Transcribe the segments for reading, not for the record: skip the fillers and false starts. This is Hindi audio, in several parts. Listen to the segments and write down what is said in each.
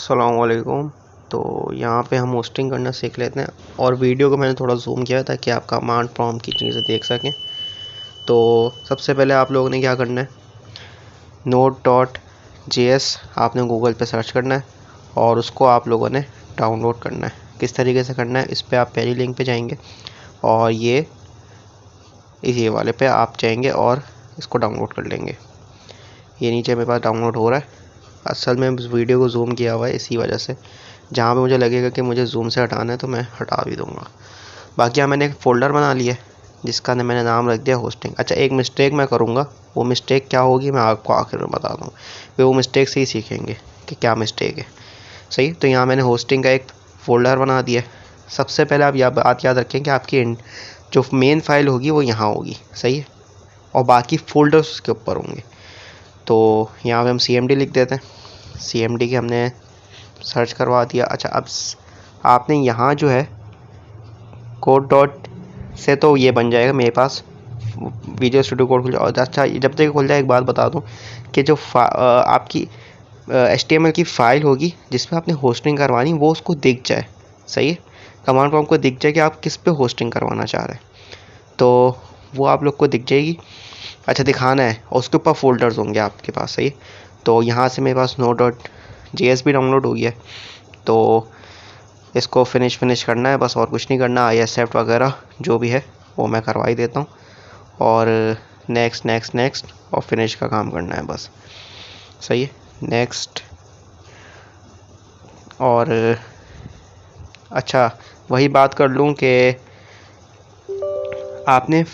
अस्सलामुअलैकुम। तो यहाँ पे हम होस्टिंग करना सीख लेते हैं और वीडियो को मैंने थोड़ा जूम किया ताकि आप कमांड प्रॉम्प्ट की चीज़ें देख सकें। तो सबसे पहले आप लोगों ने क्या करना है, node.js आपने गूगल पे सर्च करना है और उसको आप लोगों ने डाउनलोड करना है। किस तरीके से करना है, इस पर आप पहली लिंक पे जाएंगे और ये वाले पे आप जाएंगे और इसको डाउनलोड कर लेंगे। ये नीचे मेरे पास डाउनलोड हो रहा है। असल में वीडियो को जूम किया हुआ है, इसी वजह से जहाँ पे मुझे लगेगा कि मुझे जूम से हटाना है तो मैं हटा भी दूंगा। बाकी यहाँ मैंने एक फ़ोल्डर बना लिया है जिसका मैंने नाम रख दिया होस्टिंग। अच्छा, एक मिस्टेक मैं करूँगा, वो मिस्टेक क्या होगी मैं आपको आखिर में बता दूँ, फिर वो मिस्टेक से ही सीखेंगे कि क्या मिस्टेक है। सही, तो यहाँ मैंने होस्टिंग का एक फ़ोल्डर बना दिया है। सबसे पहले आप यह बात याद रखें कि आपकी जो मेन फाइल होगी वो यहाँ होगी, सही है, और बाकी फ़ोल्डर्स उसके ऊपर होंगे। तो यहाँ पे हम CMD लिख देते हैं। CMD के हमने सर्च करवा दिया। अच्छा, अब आपने यहाँ जो है कोड डॉट से तो ये बन जाएगा मेरे पास, विजुअल स्टूडियो कोड खुल जाए। अच्छा, जब तक खुल जाए एक बात बता दूं कि जो आपकी HTML की फ़ाइल होगी जिस पर आपने होस्टिंग करवानी वो उसको दिख जाए, सही है, कमांड प्रॉम्प्ट को दिख जाए कि आप किस पे होस्टिंग करवाना चाह रहे हैं, तो वो आप लोग को दिख जाएगी। अच्छा, दिखाना है और उसके ऊपर फोल्डर्स होंगे आपके पास, सही है। तो यहाँ से मेरे पास node.js भी डाउनलोड हो गया है, तो इसको फिनिश करना है बस, और कुछ नहीं करना। आई एक्सेप्ट वगैरह जो भी है वो मैं करवा ही देता हूँ और नेक्स्ट और फिनिश का काम करना है बस, सही है। नेक्स्ट, और अच्छा वही बात कर लूँ कि आपने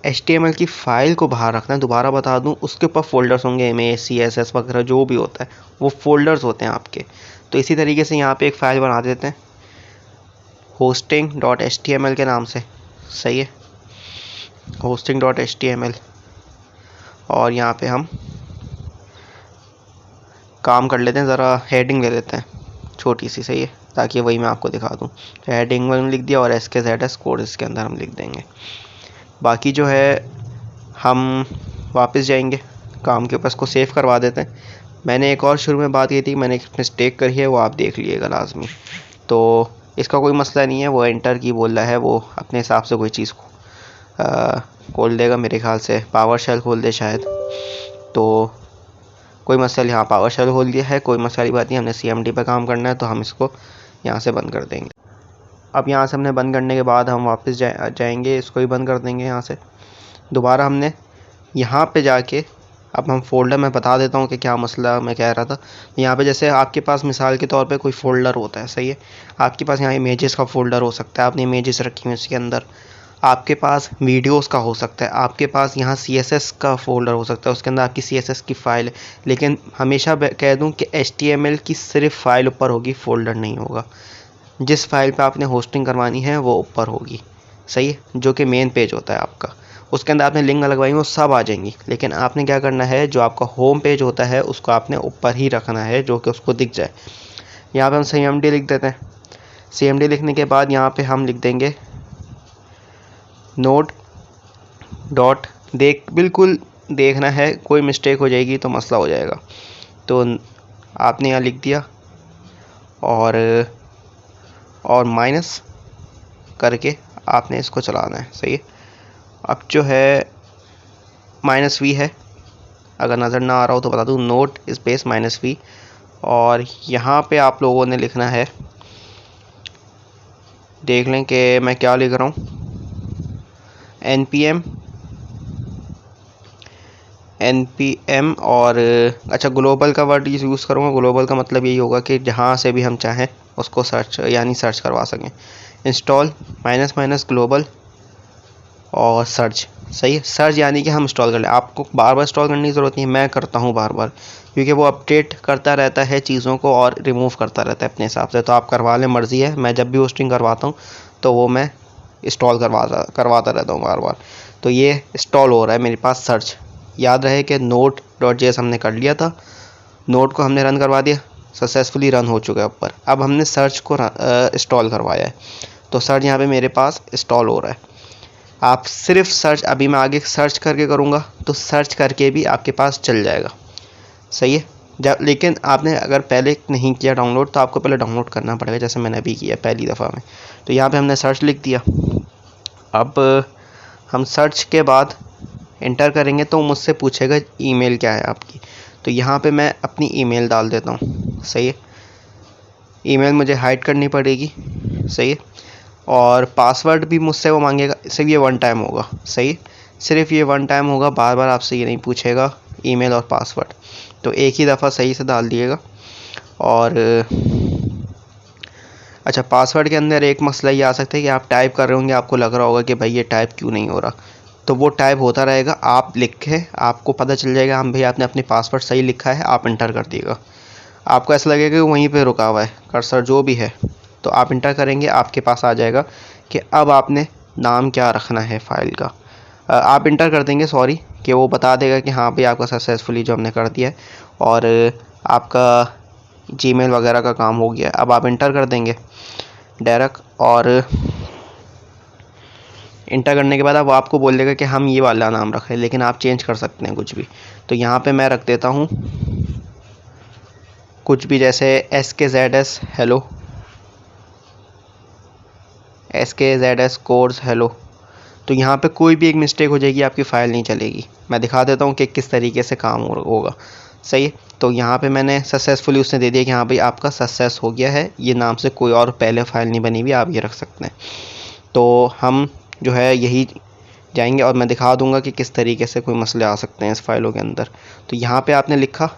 HTML की फ़ाइल को बाहर रखना है। दोबारा बता दूं, उसके ऊपर फोल्डर्स होंगे, MA CSS वगैरह जो भी होता है वो फोल्डर्स होते हैं आपके। तो इसी तरीके से यहाँ पे एक फ़ाइल बना देते हैं hosting.html के नाम से, सही है, hosting.html। और यहाँ पे हम काम कर लेते हैं, ज़रा हेडिंग ले लेते हैं छोटी सी, सही है, ताकि वही मैं आपको दिखा दूँ। तो हेडिंग में लिख दिया और SKZS कोड इसके अंदर हम लिख देंगे। बाकी जो है हम वापस जाएंगे काम के ऊपर, इसको सेव करवा देते हैं। मैंने एक और शुरू में बात की थी, मैंने एक मिस्टेक करी है, वो आप देख लीजिएगा लाजमी। तो इसका कोई मसला नहीं है, वो एंटर की बोल रहा है, वो अपने हिसाब से कोई चीज़ खोल देगा, मेरे ख्याल से पावर शेल खोल दे शायद। तो कोई मसला नहीं, हाँ पावर शेल खोल दिया है, कोई मसला की बात नहीं। हमने CMD पे काम करना है तो हम इसको यहाँ से बंद कर देंगे। अब यहाँ से हमने बंद करने के बाद हम वापस जाएंगे, इसको भी बंद कर देंगे यहाँ से। दोबारा हमने यहाँ पे जाके, अब हम फ़ोल्डर में बता देता हूँ कि क्या मसला मैं कह रहा था। यहाँ पे जैसे आपके पास मिसाल के तौर पे कोई फ़ोल्डर होता है, सही है, आपके पास यहाँ इमेजेस का फ़ोल्डर हो सकता है, आपने इमेजेस रखी हुई उसके अंदर, आपके पास वीडियोस का हो सकता है, आपके पास यहाँ CSS का फ़ोल्डर हो सकता है, उसके अंदर आपकी CSS की फ़ाइल है। लेकिन हमेशा कह दूँ कि HTML की सिर्फ फ़ाइल ऊपर होगी, फ़ोल्डर नहीं होगा। जिस फाइल पे आपने होस्टिंग करवानी है वो ऊपर होगी, सही है, जो कि मेन पेज होता है आपका, उसके अंदर आपने लिंक लगवाई वो सब आ जाएंगी। लेकिन आपने क्या करना है, जो आपका होम पेज होता है उसको आपने ऊपर ही रखना है, जो कि उसको दिख जाए। यहाँ पे हम CMD लिख देते हैं। CMD लिखने के बाद यहाँ पे हम लिख देंगे नोड डॉट, बिल्कुल देखना है, कोई मिस्टेक हो जाएगी तो मसला हो जाएगा। तो आपने यहाँ लिख दिया और माइनस करके आपने इसको चलाना है, सही है। अब जो है -v है, अगर नज़र ना आ रहा हो तो बता दूँ, नोट स्पेस -v, और यहाँ पे आप लोगों ने लिखना है, देख लें कि मैं क्या लिख रहा हूँ, npm और अच्छा ग्लोबल का वर्ड यूज़ करूँगा। ग्लोबल का मतलब यही होगा कि जहाँ से भी हम चाहें उसको सर्च करवा सकें। इंस्टॉल -- ग्लोबल और सर्च, सही है, सर्च यानी कि हम इंस्टॉल कर लें। आपको बार बार इंस्टॉल करने की ज़रूरत नहीं है, मैं करता हूँ बार बार, क्योंकि वो अपडेट करता रहता है चीज़ों को और रिमूव करता रहता है अपने हिसाब से। तो आप करवा लें, मर्ज़ी है, मैं जब भी होस्टिंग करवाता हूँ तो वो मैं इंस्टॉल करवाता रहता हूँ बार बार। तो ये इंस्टॉल हो रहा है मेरे पास सर्च। याद रहे कि node.js हमने कर लिया था, नोड को हमने रन करवा दिया, सक्सेसफुली रन हो चुका है ऊपर। अब हमने सर्च को इंस्टॉल करवाया है, तो सर्च यहाँ पे मेरे पास इंस्टॉल हो रहा है। आप सिर्फ सर्च, अभी मैं आगे सर्च करके करूँगा तो सर्च करके भी आपके पास चल जाएगा, सही है। जब लेकिन आपने अगर पहले नहीं किया डाउनलोड तो आपको पहले डाउनलोड करना पड़ेगा, जैसे मैंने अभी किया पहली दफ़ा में। तो यहाँ पे हमने सर्च लिख दिया। अब हम सर्च के बाद इंटर करेंगे तो मुझसे पूछेगा ईमेल क्या है आपकी। तो यहाँ पे मैं अपनी ईमेल डाल देता हूँ। सही है, ईमेल मुझे हाइड करनी पड़ेगी। सही है, और पासवर्ड भी मुझसे वो मांगेगा, सिर्फ ये वन टाइम होगा। सही है, सिर्फ ये वन टाइम होगा, बार बार आपसे ये नहीं पूछेगा ईमेल और पासवर्ड। तो एक ही दफ़ा सही से डाल दिएगा। और अच्छा, पासवर्ड के अंदर एक मसला ये आ सकता है कि आप टाइप कर रहे होंगे, आपको लग रहा होगा कि भाई ये टाइप क्यों नहीं हो रहा, तो वो टाइप होता रहेगा। आप लिखें, आपको पता चल जाएगा हम भाई आपने अपनी पासवर्ड सही लिखा है, आप इंटर कर दिएगा। आपको ऐसा लगेगा कि वहीं पे रुका हुआ है कर्सर जो भी है, तो आप इंटर करेंगे, आपके पास आ जाएगा कि अब आपने नाम क्या रखना है फ़ाइल का। आप इंटर कर देंगे, सॉरी, कि वो बता देगा कि हाँ भाई आपका सक्सेसफुली जो हमने कर दिया है और आपका जीमेल वगैरह का काम हो गया। अब आप इंटर कर देंगे डायरेक्ट, और इंटर करने के बाद अब आपको बोल देगा कि हम ये वाला नाम रखें, लेकिन आप चेंज कर सकते हैं कुछ भी। तो यहाँ पे मैं रख देता हूँ कुछ भी, जैसे SKZS hello, SKZS course hello. तो यहाँ पे कोई भी एक मिस्टेक हो जाएगी, आपकी फ़ाइल नहीं चलेगी। मैं दिखा देता हूँ कि किस तरीके से काम होगा। सही है, तो यहाँ पे मैंने सक्सेसफुली उसने दे दिया कि हाँ भाई आपका सक्सेस हो गया है, ये नाम से कोई और पहले फ़ाइल नहीं बनी हुई, आप ये रख सकते हैं। तो हम जो है यही जाएंगे और मैं दिखा दूंगा कि किस तरीके से कोई मसले आ सकते हैं इस फाइलों के अंदर। तो यहाँ पे आपने लिखा,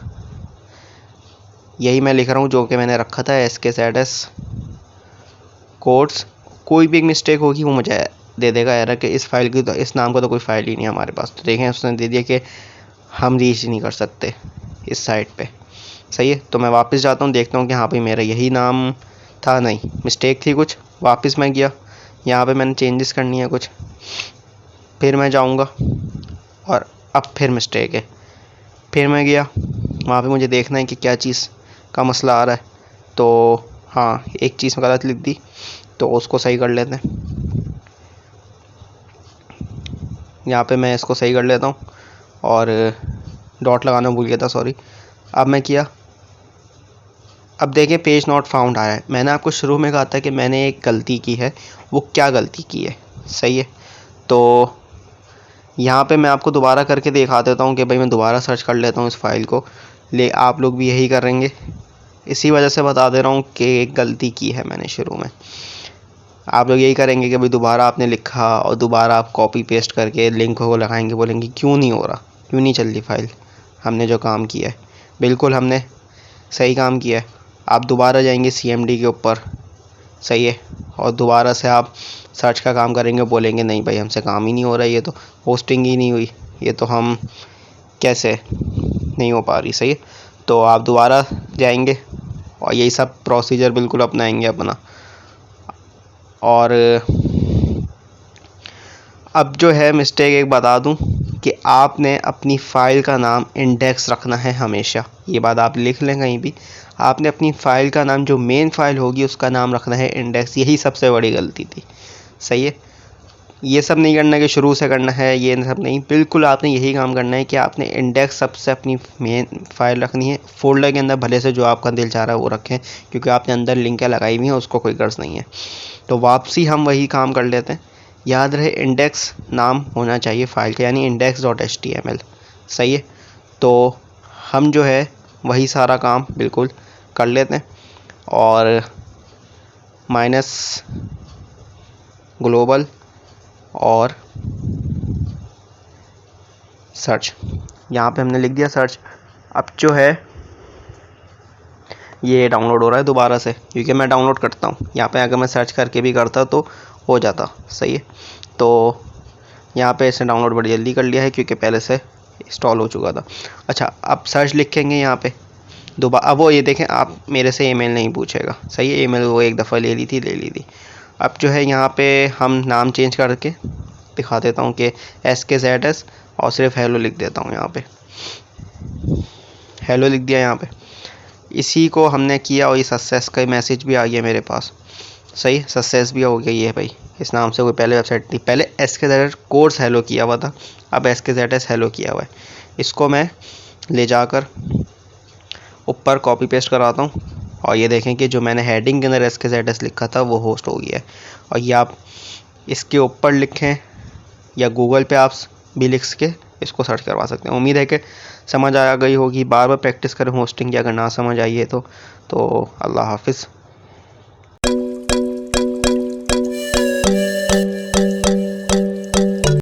यही मैं लिख रहा हूँ जो कि मैंने रखा था, SKZS कोड्स। कोई भी एक मिस्टेक होगी वो मुझे दे देगा एरर कि इस फाइल की, तो इस नाम का तो कोई फ़ाइल ही नहीं है हमारे पास। तो देखें उसने दे दिया कि हम रीच नहीं कर सकते इस साइट पे। सही है, तो मैं वापस जाता हूँ, देखता हूँ कि हाँ भाई मेरा यही नाम था, नहीं मिस्टेक थी कुछ। वापस मैं गया, यहाँ पे मैंने चेंजेस करनी है कुछ, फिर मैं जाऊँगा और अब फिर मिस्टेक है, फिर मैं गया वहाँ पे, मुझे देखना है कि क्या चीज़ का मसला आ रहा है। तो हाँ, एक चीज़ में गलत लिख दी, तो उसको सही कर लेते हैं। यहाँ पे मैं इसको सही कर लेता हूँ, और डॉट लगाना भूल गया था, सॉरी। अब मैं किया, अब देखें पेज नॉट फाउंड आया है। मैंने आपको शुरू में कहा था कि मैंने एक गलती की है, वो क्या गलती की है। सही है, तो यहाँ पे मैं आपको दोबारा करके दिखा देता हूँ कि भाई मैं दोबारा सर्च कर लेता हूँ इस फाइल को। आप लोग भी यही करेंगे, इसी वजह से बता दे रहा हूँ कि एक गलती की है मैंने शुरू में। आप लोग यही करेंगे कि भाई दोबारा आपने लिखा और दोबारा आप कॉपी पेस्ट करके लिंक को लगाएंगे, बोलेंगे क्यों नहीं हो रहा, क्यों नहीं चल रही फाइल। हमने जो काम किया है बिल्कुल हमने सही काम किया है। आप दोबारा जाएंगे CMD के ऊपर, सही है, और दोबारा से आप सर्च का काम करेंगे, बोलेंगे नहीं भाई हमसे काम ही नहीं हो रहा, ये तो होस्टिंग ही नहीं हुई, ये तो हम कैसे नहीं हो पा रही। सही है, तो आप दोबारा जाएंगे और यही सब प्रोसीजर बिल्कुल अपनाएंगे अपना। और अब जो है मिस्टेक एक बता दूं कि आपने अपनी फ़ाइल का नाम इंडेक्स रखना है हमेशा। ये बात आप लिख लें कहीं भी, आपने अपनी फ़ाइल का नाम, जो मेन फ़ाइल होगी उसका नाम रखना है इंडेक्स। यही सबसे बड़ी गलती थी। सही है, ये सब नहीं करना कि शुरू से करना है, ये सब नहीं, बिल्कुल आपने यही काम करना है कि आपने इंडेक्स सबसे अपनी मेन फ़ाइल रखनी है। फोल्डर के अंदर भले से जो आपका दिल चाह रहा है वो रखें, क्योंकि आपने अंदर लिंकें लगाई हुई हैं, उसको कोई गर्ज नहीं है। तो वापसी हम वही काम कर लेते हैं। याद रहे इंडेक्स नाम होना चाहिए फ़ाइल का, यानी index.html। सही है, तो हम जो है वही सारा काम बिल्कुल कर लेते हैं। और माइनस ग्लोबल और सर्च, यहाँ पे हमने लिख दिया सर्च। अब जो है ये डाउनलोड हो रहा है दोबारा से, क्योंकि मैं डाउनलोड करता हूँ। यहाँ पे अगर मैं सर्च करके भी करता तो हो जाता। सही है, तो यहाँ पे इसने डाउनलोड बड़ी जल्दी कर लिया है क्योंकि पहले से इंस्टॉल हो चुका था। अच्छा, अब सर्च लिखेंगे यहाँ पे दोबारा। अब वो ये देखें, आप मेरे से ईमेल नहीं पूछेगा। सही है, ईमेल वो एक दफ़ा ले ली थी। अब जो है यहाँ पे हम नाम चेंज करके दिखा देता हूँ कि SKZS और सिर्फ हेलो लिख देता हूँ। यहाँ पे हेलो लिख दिया यहाँ पे। इसी को हमने किया और ये सक्सेस का मैसेज भी आ गया मेरे पास। सही, सक्सेस भी हो गई है भाई। इस नाम से कोई पहले वेबसाइट थी, पहले SKZS कोर्स हेलो किया हुआ था, अब SKZS हेलो किया हुआ है। इसको मैं ले जाकर ऊपर कॉपी पेस्ट कराता हूँ और ये देखें कि जो मैंने हेडिंग के अंदर SKZS लिखा था वो होस्ट हो गया है। और ये आप इसके ऊपर लिखें या गूगल पे आप भी लिख के इसको सर्च करवा सकते हैं। उम्मीद है कि समझ आ गई होगी। बार बार प्रैक्टिस करें होस्टिंग की, अगर ना समझ आई है तो अल्लाह हाफिज़।